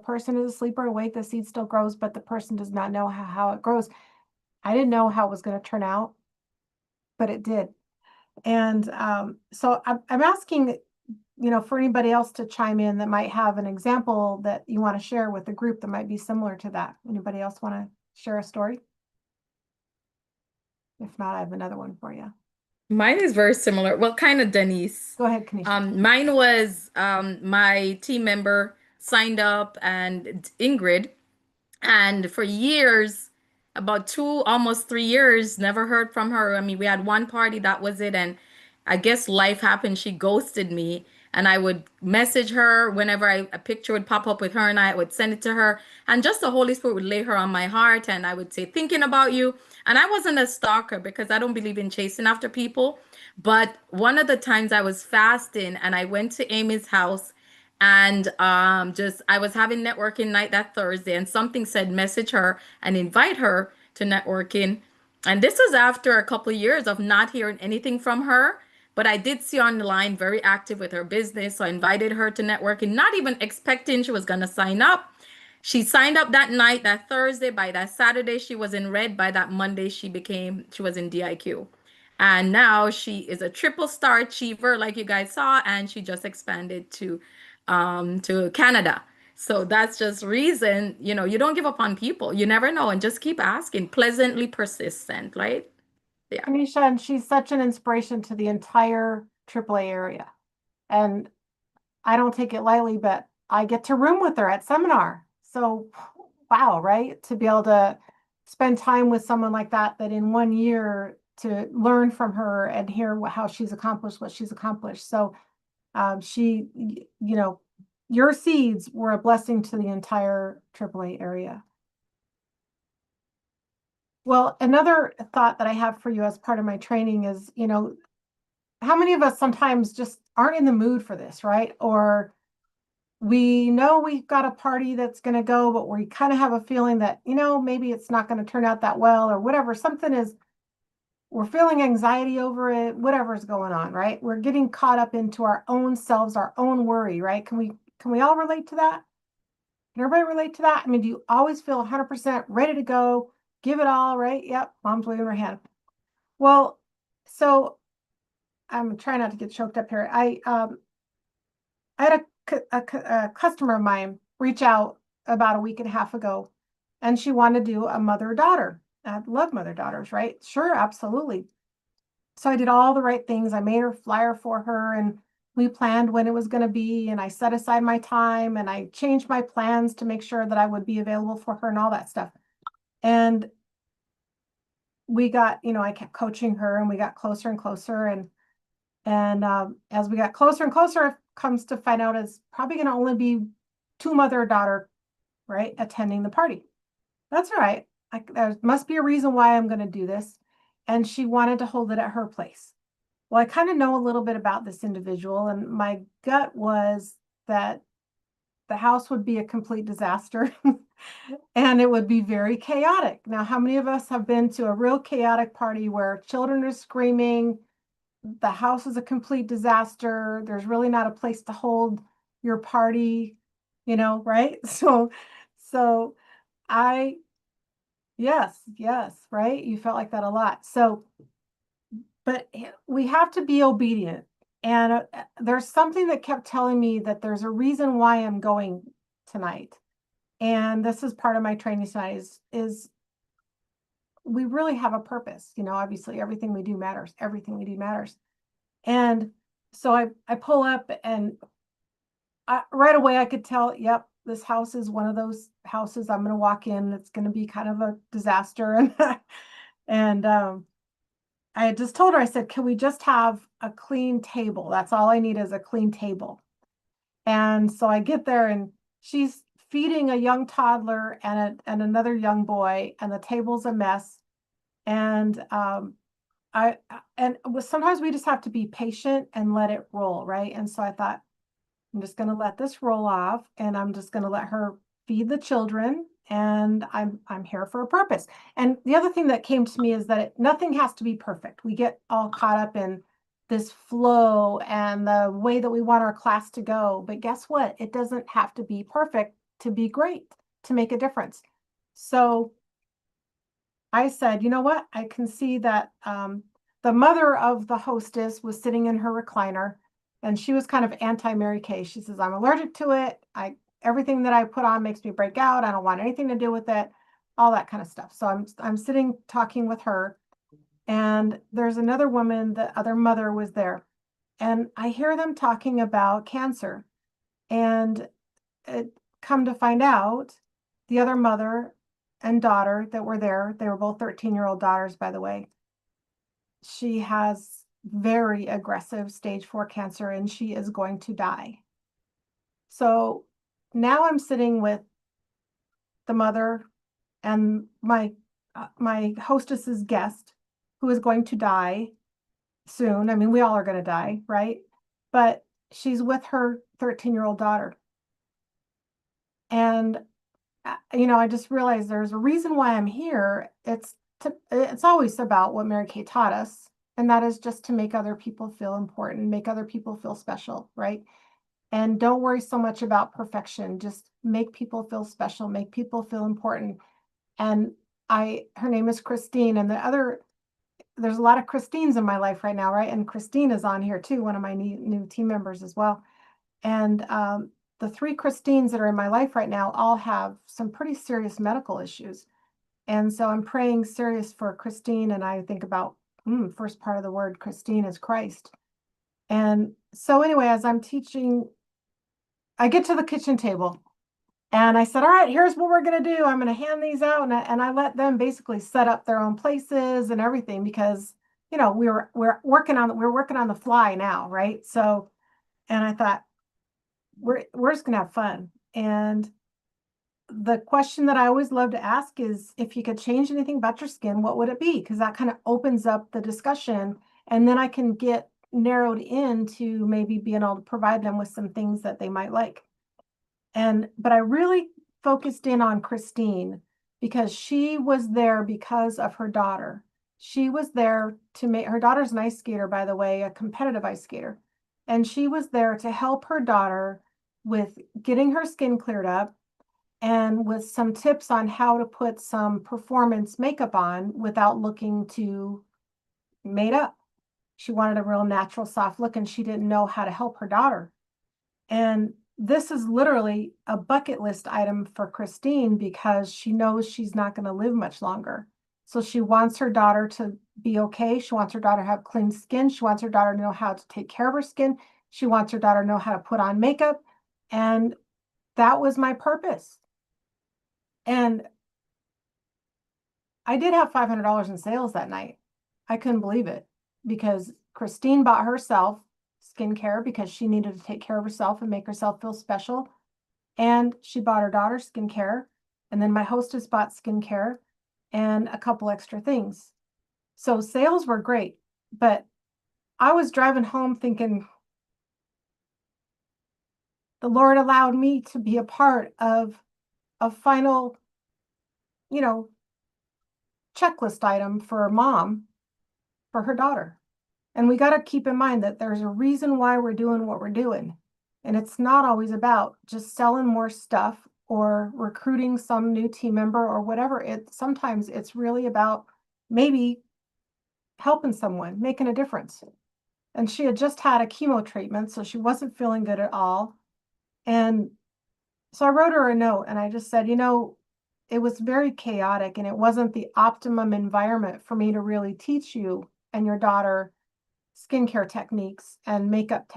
person is asleep or awake, the seed still grows, but the person does not know how it grows. I didn't know how it was going to turn out, but it did. And so I'm asking, for anybody else to chime in that might have an example that you want to share with the group that might be similar to that. Anybody else want to share a story? If not, I have another one for you. Mine is very similar. Well, kind of Denise. Go ahead, Kanisha. Mine was my team member signed up and Ingrid, and for years, about two, almost 3 years, never heard from her. I mean, we had one party, that was it. And I guess life happened. She ghosted me. And I would message her whenever a picture would pop up with her, and I would send it to her. And just the Holy Spirit would lay her on my heart. And I would say, thinking about you. And I wasn't a stalker because I don't believe in chasing after people. But one of the times I was fasting and I went to Amy's house, and just I was having networking night that Thursday, and something said message her and invite her to networking. And this was after a couple of years of not hearing anything from her, but I did see on the line very active with her business, so I invited her to networking, not even expecting she was going to sign up. She signed up that night, that Thursday. By that Saturday, she was in red. By that Monday, she was in DIQ. And now she is a triple star achiever, like you guys saw, and she just expanded to Canada. So that's just reason, you don't give up on people. You never know, and just keep asking. Pleasantly persistent, right? Yeah. Kanisha, and she's such an inspiration to the entire AAA area. And I don't take it lightly, but I get to room with her at seminar. So, wow, right? To be able to spend time with someone like that, that in 1 year to learn from her and hear how she's accomplished what she's accomplished. So, your seeds were a blessing to the entire AAA area. Well, another thought that I have for you as part of my training is, how many of us sometimes just aren't in the mood for this, right? Or we know we've got a party that's going to go, but we kind of have a feeling that, maybe it's not going to turn out that well or whatever. We're feeling anxiety over it, whatever's going on, right? We're getting caught up into our own selves, our own worry, right? Can we all relate to that? Can everybody relate to that? I mean, do you always feel 100% ready to go, give it all, right? Yep, mom's waving her hand. Well, so I'm trying not to get choked up here. I had a customer of mine reach out about a week and a half ago, and she wanted to do a mother-daughter. I love mother-daughters, right? Sure, absolutely. So I did all the right things. I made her flyer for her, and we planned when it was going to be, and I set aside my time, and I changed my plans to make sure that I would be available for her and all that stuff. And we got, I kept coaching her, and we got closer and closer, and as we got closer and closer, it comes to find out it's probably going to only be two mother-daughter, right, attending the party. That's all right. There must be a reason why I'm going to do this. And she wanted to hold it at her place. Well, I kind of know a little bit about this individual, and my gut was that the house would be a complete disaster and it would be very chaotic. Now, how many of us have been to a real chaotic party where children are screaming, the house is a complete disaster, there's really not a place to hold your party, right? So I, yes, right? You felt like that a lot. So, but we have to be obedient. And there's something that kept telling me that there's a reason why I'm going tonight. And this is part of my training tonight is we really have a purpose. Obviously everything we do matters. Everything we do matters. And so I pull up, and right away I could tell, yep, this house is one of those houses I'm going to walk in. It's going to be kind of a disaster. And I had just told her, I said, can we just have a clean table? That's all I need is a clean table. And so I get there, and she's feeding a young toddler and another young boy, and the table's a mess. And sometimes we just have to be patient and let it roll, right? And so I thought, I'm just going to let this roll off, and I'm just going to let her feed the children, and I'm here for a purpose. And the other thing that came to me is that nothing has to be perfect. We get all caught up in this flow and the way that we want our class to go, but guess what? It doesn't have to be perfect to be great, to make a difference. So I said, you know what? I can see that the mother of the hostess was sitting in her recliner, and she was kind of anti-Mary Kay. She says, I'm allergic to it. Everything that I put on makes me break out. I don't want anything to do with it, all that kind of stuff. So I'm sitting talking with her, and there's another woman, the other mother was there, and I hear them talking about cancer. And it come to find out, the other mother and daughter that were there, they were both 13-year-old daughters, by the way. She has very aggressive stage 4 cancer and she is going to die. So now I'm sitting with the mother and my hostess's guest who is going to die soon. I mean, we all are going to die, right? But she's with her 13-year-old daughter. And I just realized there's a reason why I'm here. It's always about what Mary Kay taught us, and that is just to make other people feel important, make other people feel special, right? And don't worry so much about perfection. Just make people feel special, make people feel important. And her name is Christine, and there's a lot of Christines in my life right now, right? And Christine is on here too, one of my new team members as well. And the three Christines that are in my life right now all have some pretty serious medical issues. And so I'm praying serious for Christine. And I think about first part of the word Christine is Christ. And so anyway, as I'm teaching, I get to the kitchen table and I said, all right, here's what we're going to do. I'm going to hand these out. And I let them basically set up their own places and everything because, we're working on the fly now. Right. So, and I thought, we're just gonna have fun. And the question that I always love to ask is, if you could change anything about your skin, what would it be? Because that kind of opens up the discussion, and then I can get narrowed into maybe being able to provide them with some things that they might like. But I really focused in on Christine because she was there because of her daughter. She was there to make her daughter's an ice skater, by the way, a competitive ice skater. And she was there to help her daughter with getting her skin cleared up and with some tips on how to put some performance makeup on without looking too made up. She wanted a real natural, soft look, and she didn't know how to help her daughter. And this is literally a bucket list item for Christine because she knows she's not going to live much longer. So she wants her daughter to be okay. She wants her daughter to have clean skin. She wants her daughter to know how to take care of her skin. She wants her daughter to know how to put on makeup. And that was my purpose. And I did have $500 in sales that night. I couldn't believe it because Christine bought herself skincare because she needed to take care of herself and make herself feel special. And she bought her daughter skincare. And then my hostess bought skincare and a couple extra things. So sales were great, but I was driving home thinking, the Lord allowed me to be a part of a final, you know, checklist item for a mom for her daughter. And we got to keep in mind that there's a reason why we're doing what we're doing. And it's not always about just selling more stuff or recruiting some new team member or whatever. Sometimes it's really about maybe helping someone, making a difference. And she had just had a chemo treatment, so she wasn't feeling good at all. And so I wrote her a note and I just said, it was very chaotic and it wasn't the optimum environment for me to really teach you and your daughter skincare techniques and makeup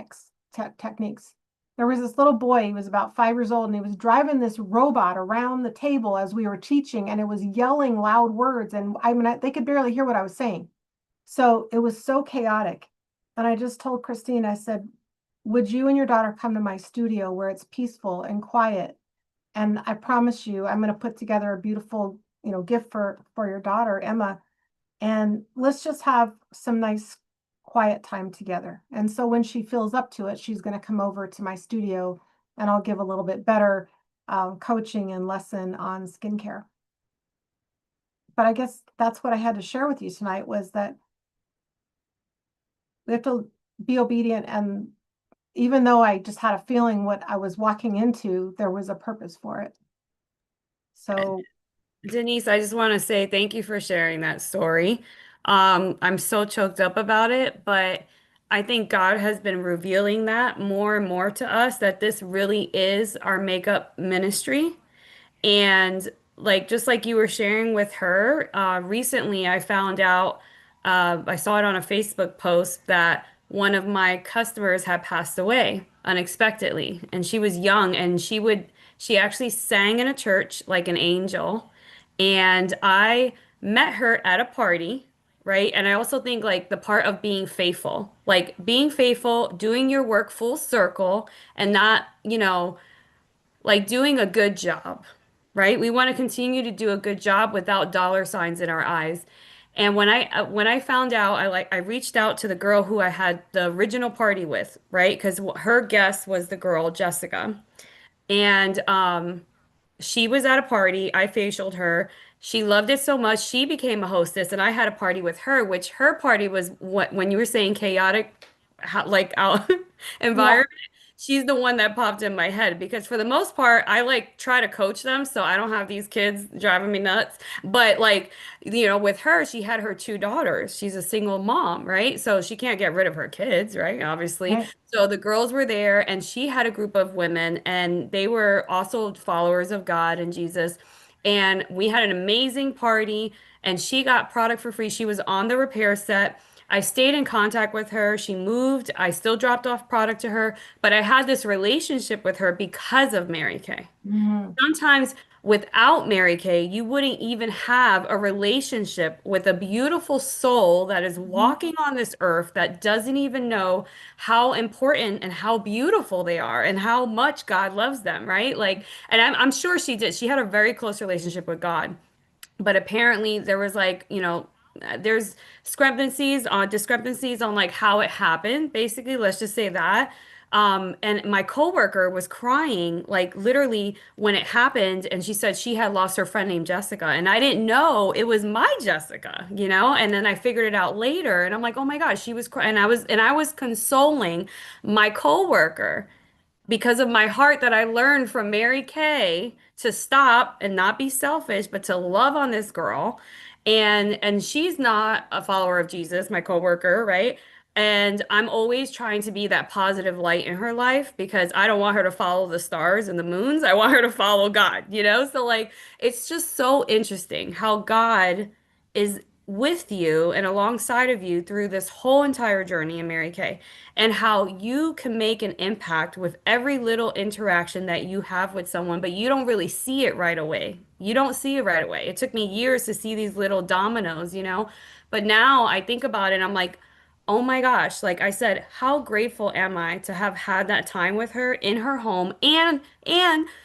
techniques. There was this little boy, he was about 5 years old, and he was driving this robot around the table as we were teaching, and it was yelling loud words. And they could barely hear what I was saying. So it was so chaotic. And I just told Christine, I said, would you and your daughter come to my studio where it's peaceful and quiet? And I promise you, I'm going to put together a beautiful, gift for your daughter, Emma. And let's just have some nice quiet time together. And so when she feels up to it, she's going to come over to my studio and I'll give a little bit better coaching and lesson on skincare. But I guess that's what I had to share with you tonight was that we have to be obedient and even though I just had a feeling what I was walking into, there was a purpose for it. So, Denise, I just want to say thank you for sharing that story. I'm so choked up about it, but I think God has been revealing that more and more to us that this really is our makeup ministry. And like just like you were sharing with her, recently I found out, I saw it on a Facebook post that one of my customers had passed away unexpectedly, and she was young, and she actually sang in a church like an angel, and I met her at a party. Right. And I also think like the part of being faithful, doing your work full circle and not, like doing a good job, right? We want to continue to do a good job without dollar signs in our eyes. And when I found out, I reached out to the girl who I had the original party with, right? Because her guest was the girl Jessica, and she was at a party. I facialed her. She loved it so much. She became a hostess, and I had a party with her, which her party was what when you were saying chaotic, like out yeah, environment. She's the one that popped in my head because for the most part, I like try to coach them so I don't have these kids driving me nuts. But like, with her, she had her two daughters. She's a single mom, right? So she can't get rid of her kids, right? Obviously. right. So the girls were there, and she had a group of women, and they were also followers of God and Jesus. And we had an amazing party, and she got product for free. She was on the repair set. I stayed in contact with her. She moved. I still dropped off product to her, but I had this relationship with her because of Mary Kay. Mhm. Sometimes without Mary Kay, you wouldn't even have a relationship with a beautiful soul that is Mhm. walking on this earth that doesn't even know how important and how beautiful they are and how much God loves them, right? Like, and I'm sure she did. She had a very close relationship with God. But apparently there was like, there's discrepancies on like how it happened. Basically, let's just say that. And my coworker was crying like literally when it happened, and she said she had lost her friend named Jessica, and I didn't know it was my Jessica. And then I figured it out later, and I'm like, oh my gosh, she was crying, and I was consoling my coworker because of my heart that I learned from Mary Kay to stop and not be selfish, but to love on this girl. And she's not a follower of Jesus, my coworker, right? And I'm always trying to be that positive light in her life because I don't want her to follow the stars and the moons. I want her to follow God. So like it's just so interesting how God is with you and alongside of you through this whole entire journey in Mary Kay and how you can make an impact with every little interaction that you have with someone, but you don't really see it right away. You don't see it right away. It took me years to see these little dominoes. But now I think about it and I'm like, oh my gosh, like I said, how grateful am I to have had that time with her in her home? And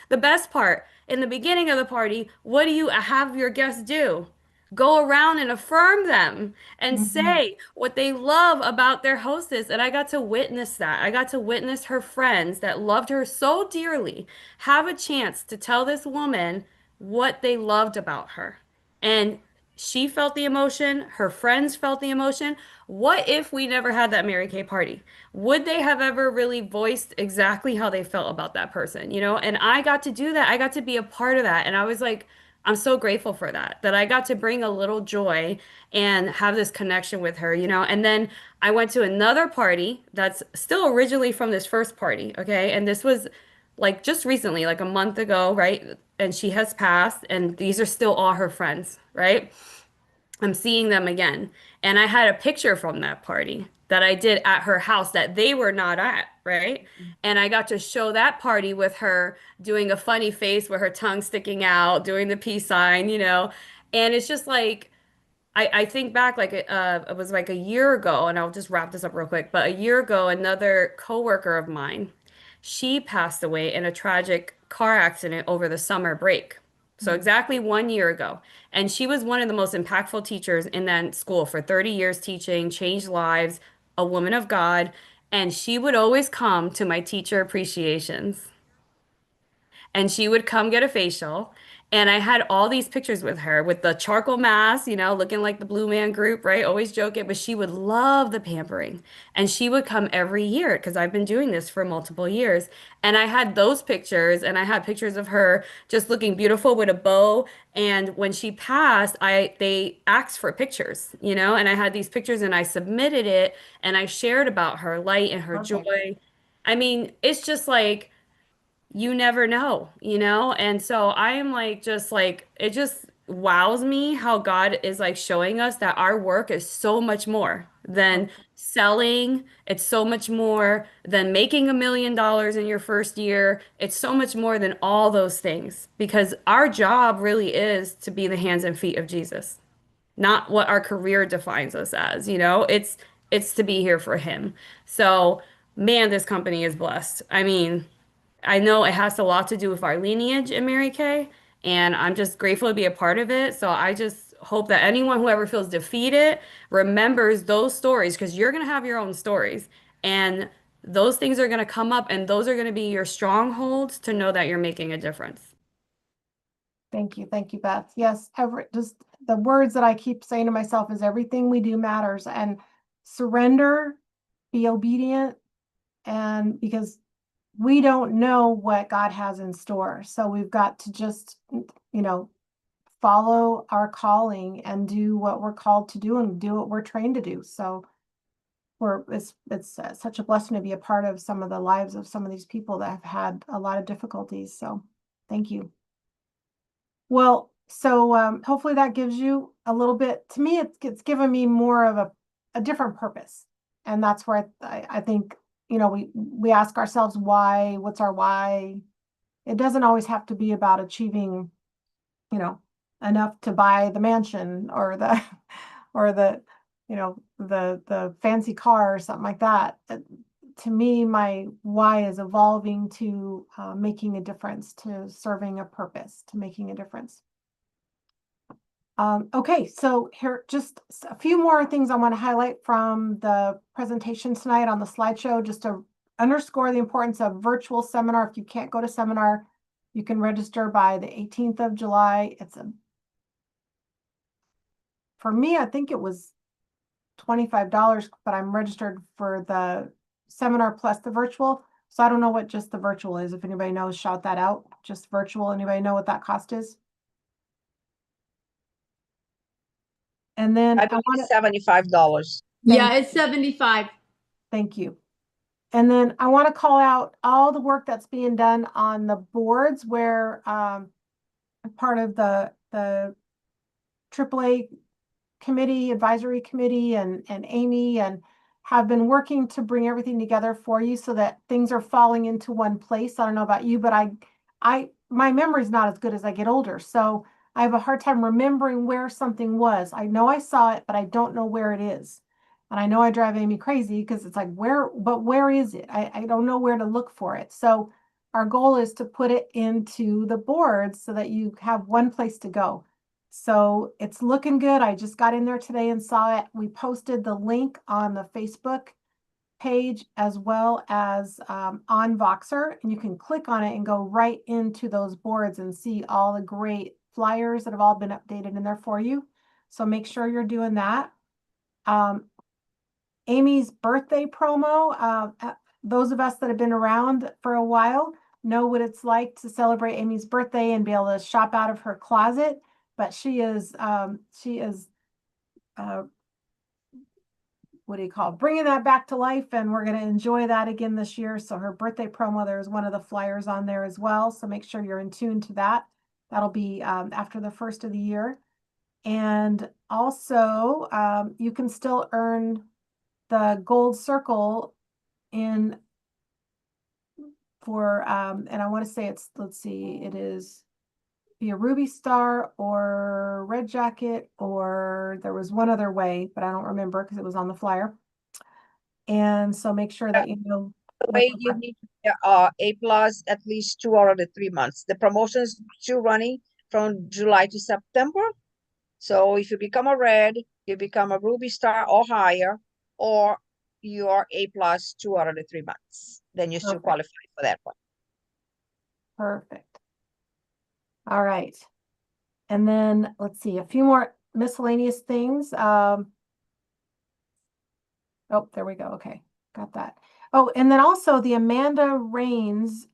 the best part, in the beginning of the party, what do you have your guests do? Go around and affirm them and Mhm. say what they love about their hostess. And I got to witness that. I got to witness her friends that loved her so dearly have a chance to tell this woman what they loved about her. And she felt the emotion, her friends felt the emotion. What if we never had that Mary Kay party? Would they have ever really voiced exactly how they felt about that person? And I got to do that. I got to be a part of that. And I was like, I'm so grateful for that I got to bring a little joy and have this connection with her. And then I went to another party that's still originally from this first party, okay? And this was like just recently, like a month ago, right? And she has passed, and these are still all her friends, right? I'm seeing them again. And I had a picture from that party that I did at her house that they were not at, right? And I got to show that party with her doing a funny face with her tongue sticking out, doing the peace sign. And it's just like, I think back like it was like a year ago, and I'll just wrap this up real quick. But a year ago, another coworker of mine, she passed away in a tragic car accident over the summer break. So exactly 1 year ago. And she was one of the most impactful teachers in that school for 30 years teaching, changed lives, a woman of God. And she would always come to my teacher appreciations, and she would come get a facial, And I had all these pictures with her with the charcoal mask, looking like the Blue Man Group, right? Always joking, but she would love the pampering. And she would come every year because I've been doing this for multiple years. And I had those pictures, and I had pictures of her just looking beautiful with a bow. And when she passed, they asked for pictures, and I had these pictures and I submitted it and I shared about her light and her Perfect. joy. I mean, it's just like you never know. And so I am like, just like, it just wows me how God is like showing us that our work is so much more than selling. It's so much more than making $1 million in your first year. It's so much more than all those things because our job really is to be the hands and feet of Jesus, not what our career defines us as, it's to be here for him. So, man, this company is blessed. I mean, I know it has a lot to do with our lineage in Mary Kay, and I'm just grateful to be a part of it. So I just hope that anyone who ever feels defeated remembers those stories because you're going to have your own stories, and those things are going to come up, and those are going to be your strongholds to know that you're making a difference. Thank you. Thank you, Beth. Yes, just the words that I keep saying to myself is everything we do matters, and surrender, be obedient, and because we don't know what God has in store. So we've got to just, follow our calling and do what we're called to do and do what we're trained to do. So it's such a blessing to be a part of some of the lives of some of these people that have had a lot of difficulties. So thank you. Well, so hopefully that gives you a little bit, to me, it's given me more of a different purpose. And that's where I think, we ask ourselves why, what's our why? It doesn't always have to be about achieving, enough to buy the mansion or the, or the fancy car or something like that. To me, my why is evolving to making a difference, to serving a purpose, to making a difference. Okay, so here, just a few more things I want to highlight from the presentation tonight on the slideshow, just to underscore the importance of virtual seminar. If you can't go to seminar, you can register by the 18th of July. For me, I think it was $25, but I'm registered for the seminar plus the virtual. So I don't know what just the virtual is. If anybody knows, shout that out. Just virtual. Anybody know what that cost is? And then I believe $75. Yeah, it's 75. Thank you. And then I want to call out all the work that's being done on the boards where part of the AAA committee, advisory committee, and Amy, and have been working to bring everything together for you so that things are falling into one place. I don't know about you, but my memory is not as good as I get older. So I have a hard time remembering where something was. I know I saw it, but I don't know where it is. And I know I drive Amy crazy because it's like, where is it? I don't know where to look for it. So our goal is to put it into the boards so that you have one place to go. So it's looking good. I just got in there today and saw it. We posted the link on the Facebook page as well as on Voxer, and you can click on it and go right into those boards and see all the great flyers that have all been updated in there for you. So make sure you're doing that. Amy's birthday promo, those of us that have been around for a while know what it's like to celebrate Amy's birthday and be able to shop out of her closet. But she is what do you call it? Bringing that back to life, and we're going to enjoy that again this year. So her birthday promo, there's one of the flyers on there as well. So make sure you're in tune to that. That'll be after the first of the year. And also, you can still earn the gold circle in for, and I want to say it's, let's see, it is be a ruby star or red jacket, or there was one other way, but I don't remember because it was on the flyer. And so make sure that you know. The way you need to be A plus at least 2 out of the 3 months. The promotion is still running from July to September. So if you become a red, you become a ruby star or higher, or you are A plus 2 out of the 3 months. Then you still Perfect. qualify for that one. Perfect. All right. And then let's see, a few more miscellaneous things. Oh, there we go. Okay, got that. Oh, and then also the Amanda Rains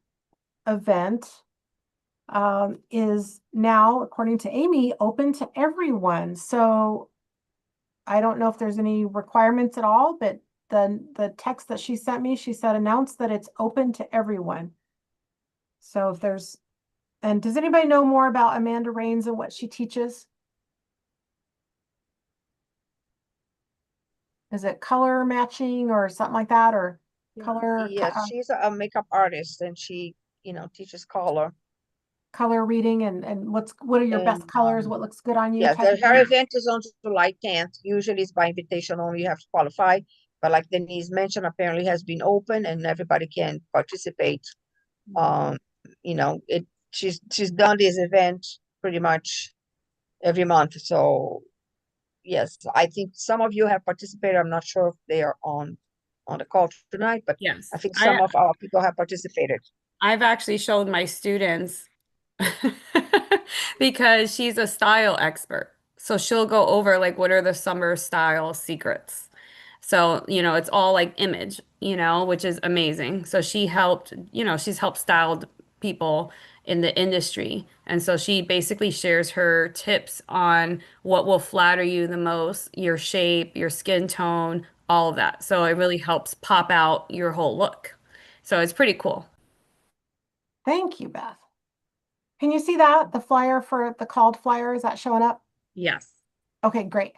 event is now, according to Amy, open to everyone. So I don't know if there's any requirements at all, but the text that she sent me, she said announce that it's open to everyone. So if there's, and does anybody know more about Amanda Rains and what she teaches? Is it color matching or something like that, or color Yes, she's a makeup artist and she, teaches color. color reading and what are your best And colors? What looks good on you? yes, Type of her thing? event is on July 10th. Usually it's by invitation only, you have to qualify. But like Denise mentioned, apparently has been open and everybody can participate. Um, she's done this event pretty much every month. So yes, I think some of you have participated. I'm not sure if they are on the call tonight, but Yes. I think some of our people have participated. I've actually showed my students because she's a style expert. So she'll go over like what are the summer style secrets. So, it's all like image, which is amazing. So she helped, she's helped styled people in the industry. And so she basically shares her tips on what will flatter you the most, your shape, your skin tone, all of that. So it really helps pop out your whole look. So it's pretty cool. Thank you, Beth. Can you see that? The flyer for the called flyer, is that showing up? Yes. Okay, great.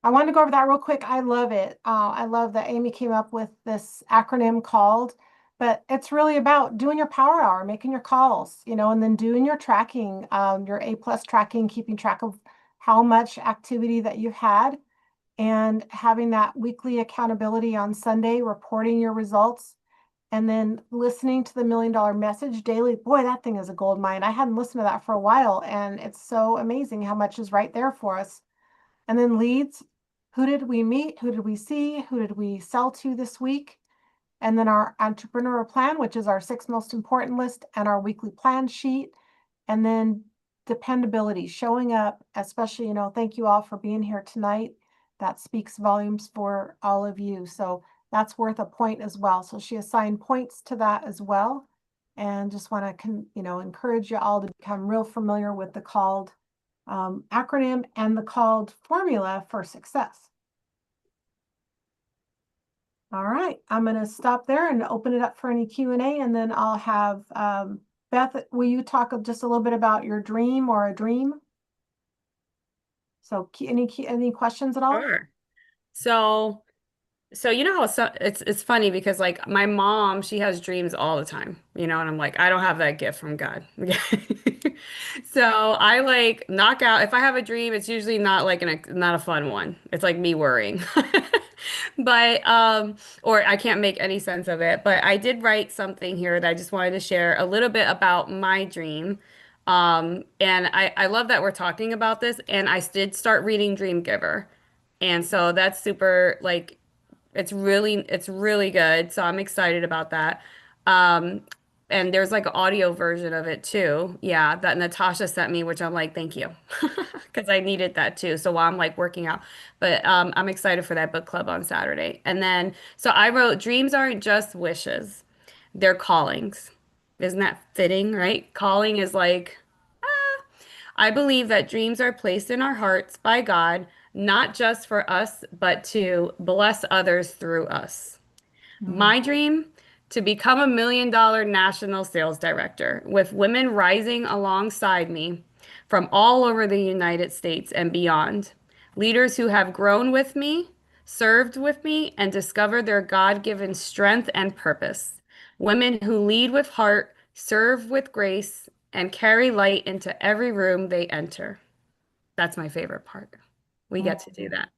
I wanted to go over that real quick. I love it. I love that Amy came up with this acronym called, but it's really about doing your power hour, making your calls, and then doing your tracking, your A+ tracking, keeping track of how much activity that you've had, and having that weekly accountability on Sunday, reporting your results, and then listening to the $1 Million Message daily. Boy, that thing is a gold mine. I hadn't listened to that for a while, and it's so amazing how much is right there for us. And then leads. Who did we meet? Who did we see? Who did we sell to this week? And then our entrepreneur plan, which is our 6 most important list, and our weekly plan sheet. And then dependability, showing up, especially, thank you all for being here tonight. That speaks volumes for all of you. So that's worth a point as well. So she assigned points to that as well. And just want to, encourage you all to become real familiar with the called acronym and the called formula for success. All right, I'm going to stop there and open it up for any Q&A, and then I'll have Beth, will you talk just a little bit about your dream or a dream? So any questions at all? Sure. So you know how it's funny because like my mom, she has dreams all the time, and I'm like, I don't have that gift from God. So I like knock out if I have a dream, it's usually not like not a fun one. It's like me worrying. But or I can't make any sense of it. But I did write something here that I just wanted to share a little bit about my dream. And I love that we're talking about this. And I did start reading Dream Giver. And so that's super like it's really good. So I'm excited about that. Um, and there's like an audio version of it too. Yeah, that Natasha sent me, which I'm like, thank you. Because I needed that too. So while I'm like working out. But I'm excited for that book club on Saturday. And then so I wrote, dreams aren't just wishes, they're callings. Isn't that fitting, right? Calling is like I believe that dreams are placed in our hearts by God, not just for us, but to bless others through us. My dream, to become a $1 million national sales director with women rising alongside me from all over the United States and beyond. Leaders who have grown with me, served with me, and discovered their God-given strength and purpose. Women who lead with heart, serve with grace, and carry light into every room they enter. That's my favorite part. We get to do that.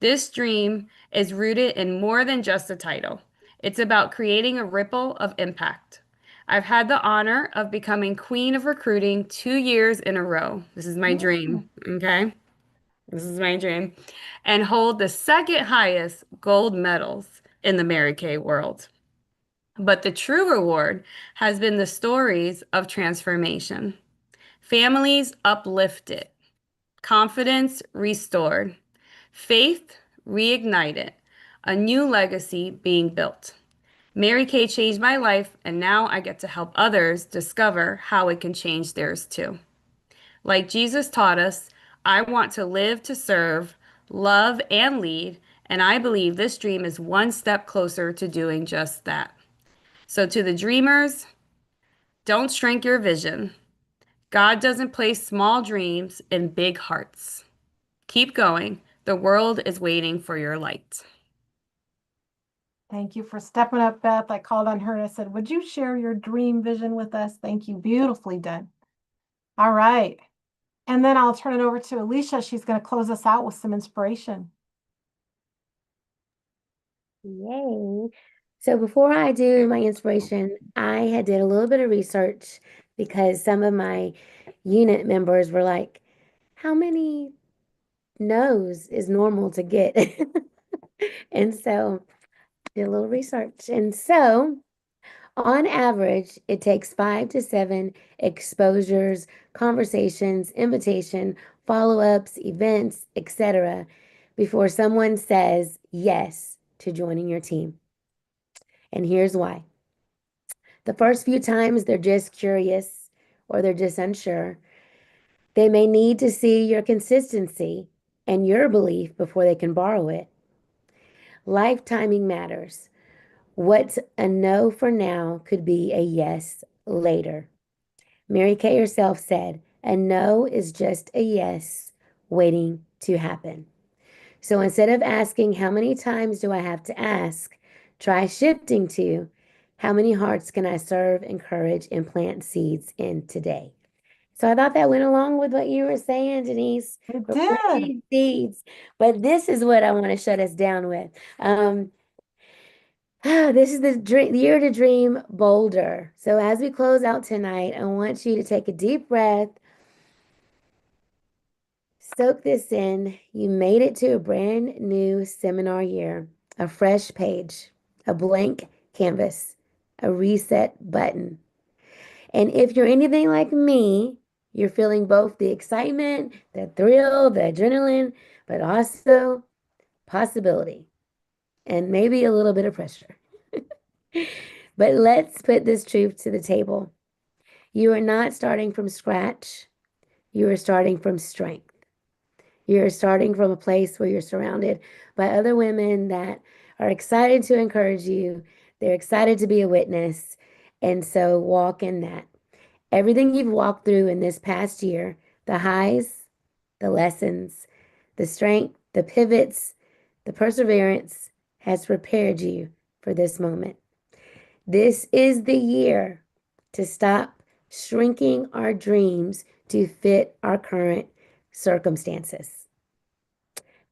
This dream is rooted in more than just a title. It's about creating a ripple of impact. I've had the honor of becoming Queen of Recruiting 2 years in a row. This is my dream, okay? This is my dream. And hold the second highest gold medals in the Mary Kay world. But the true reward has been the stories of transformation. families uplifted, confidence restored, faith reignited, a new legacy being built. Mary Kay changed my life, and now I get to help others discover how it can change theirs too. Like Jesus taught us, I want to live to serve, love, and lead, and I believe this dream is one step closer to doing just that. So, to the dreamers, don't shrink your vision. God doesn't place small dreams in big hearts. Keep going. The world is waiting for your light. Thank you for stepping up, Beth. I called on her and I said, would you share your dream vision with us? Thank you. Beautifully done. All right. And then I'll turn it over to Alicia. She's going to close us out with some inspiration. Yay. So before I do my inspiration, I had did a little bit of research because some of my unit members were like, how many no's is normal to get? And so did a little research. And so on average, it takes 5 to 7 exposures, conversations, invitation, follow-ups, events, etc., before someone says yes to joining your team. And here's why. The first few times they're just curious or they're just unsure. They may need to see your consistency and your belief before they can borrow it. Life timing matters. What's a no for now could be a yes later. Mary Kay herself said, a no is just a yes waiting to happen. So instead of asking, how many times do I have to ask? Try shifting to, how many hearts can I serve, encourage, and plant seeds in today? So I thought that went along with what you were saying, Denise. It We're did. planting seeds. But this is what I want to shut us down with. This is the year to dream bolder. So as we close out tonight, I want you to take a deep breath. Soak this in. You made it to a brand new seminar year, a fresh page, a blank canvas, a reset button. And if you're anything like me, you're feeling both the excitement, the thrill, the adrenaline, but also possibility and maybe a little bit of pressure. But let's put this truth to the table. You are not starting from scratch. You are starting from strength. You're starting from a place where you're surrounded by other women that are excited to encourage you. They're excited to be a witness. And so walk in that. Everything you've walked through in this past year, the highs, the lessons, the strength, the pivots, the perseverance has prepared you for this moment. This is the year to stop shrinking our dreams to fit our current circumstances.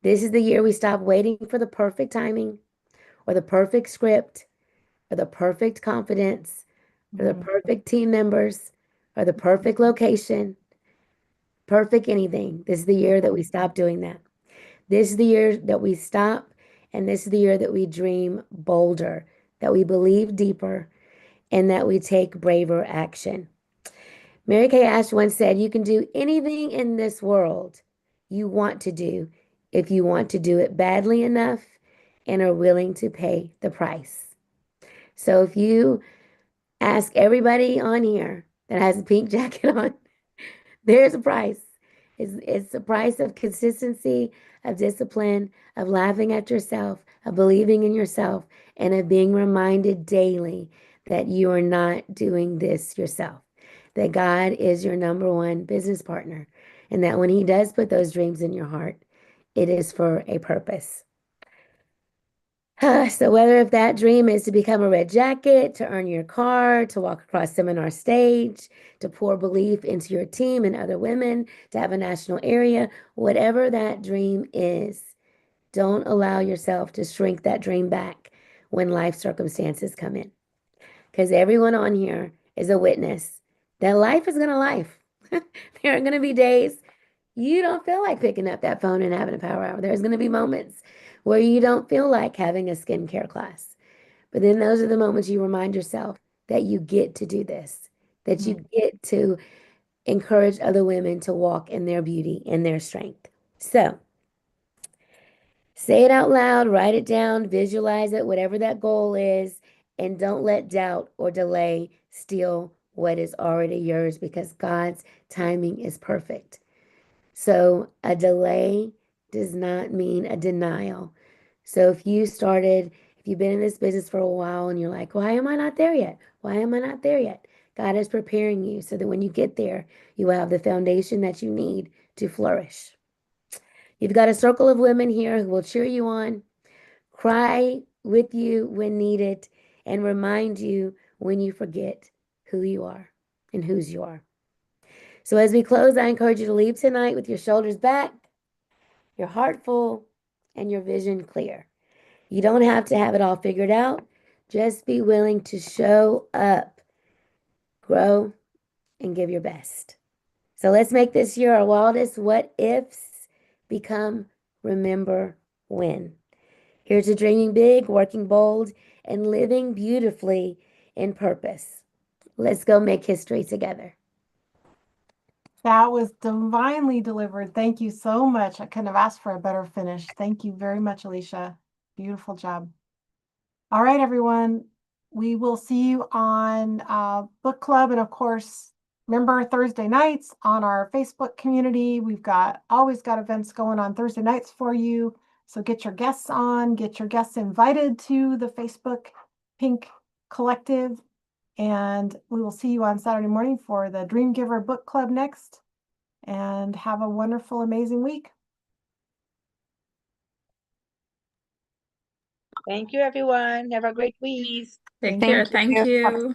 This is the year we stop waiting for the perfect timing or the perfect script or the perfect confidence or the perfect team members or the perfect location, perfect anything. This is the year that we stop doing that. This is the year that we stop, and this is the year that we dream bolder, that we believe deeper, and that we take braver action. Mary Kay Ash once said, you can do anything in this world you want to do if you want to do it badly enough and are willing to pay the price. So if you ask everybody on here that has a pink jacket on, there's a price. It's the price of consistency, of discipline, of laughing at yourself, of believing in yourself, and of being reminded daily that you are not doing this yourself, that God is your number one business partner, and that when He does put those dreams in your heart, it is for a purpose. So whether if that dream is to become a red jacket, to earn your car, to walk across seminar stage, to pour belief into your team and other women, to have a national area, whatever that dream is, don't allow yourself to shrink that dream back when life circumstances come in. Because everyone on here is a witness that life is going to life. There are going to be days you don't feel like picking up that phone and having a power hour. There's going to be moments where you don't feel like having a skincare class. But then those are the moments you remind yourself that you get to do this, that you get to encourage other women to walk in their beauty and their strength. So, say it out loud, write it down, visualize it, whatever that goal is, and don't let doubt or delay steal what is already yours because God's timing is perfect. So a delay does not mean a denial. So if you've been in this business for a while and you're like, why am I not there yet? Why am I not there yet? God is preparing you so that when you get there, you will have the foundation that you need to flourish. You've got a circle of women here who will cheer you on, cry with you when needed, and remind you when you forget who you are and whose you are. So as we close, I encourage you to leave tonight with your shoulders back, your heart full, and your vision clear. You don't have to have it all figured out. Just be willing to show up, grow, and give your best. So let's make this year our wildest what ifs become remember when. Here's to dreaming big, working bold, and living beautifully in purpose. Let's go make history together. That was divinely delivered. Thank you so much. I couldn't have asked for a better finish. Thank you very much, Alicia. Beautiful job. All right, everyone. We will see you on book club. And of course, remember Thursday nights on our Facebook community. We've always got events going on Thursday nights for you. So get your guests on, get your guests invited to the Facebook Pink Collective. And we will see you on Saturday morning for the Dream Giver Book Club next. And have a wonderful, amazing week. Thank you, everyone. Have a great week. Take Thank care. you. Thank you.